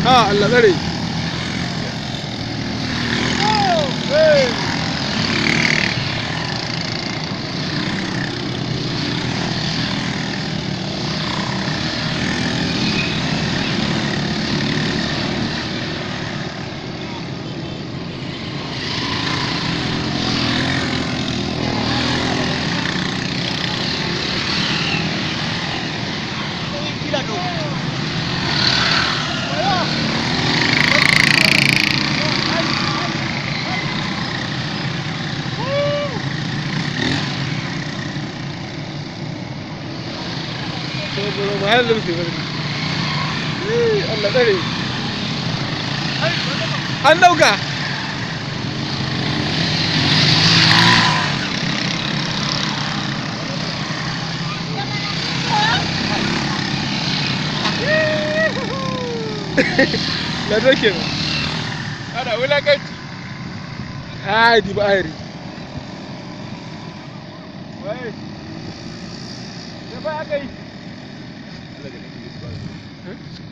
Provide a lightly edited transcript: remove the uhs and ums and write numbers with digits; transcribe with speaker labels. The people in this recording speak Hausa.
Speaker 1: Allah tsare. Allah tsare. An dauka. Na doke ba.
Speaker 2: Ana wulakanci.
Speaker 1: Ai di ba ayari.
Speaker 2: Wai. Da ba aka yi.
Speaker 1: Huh?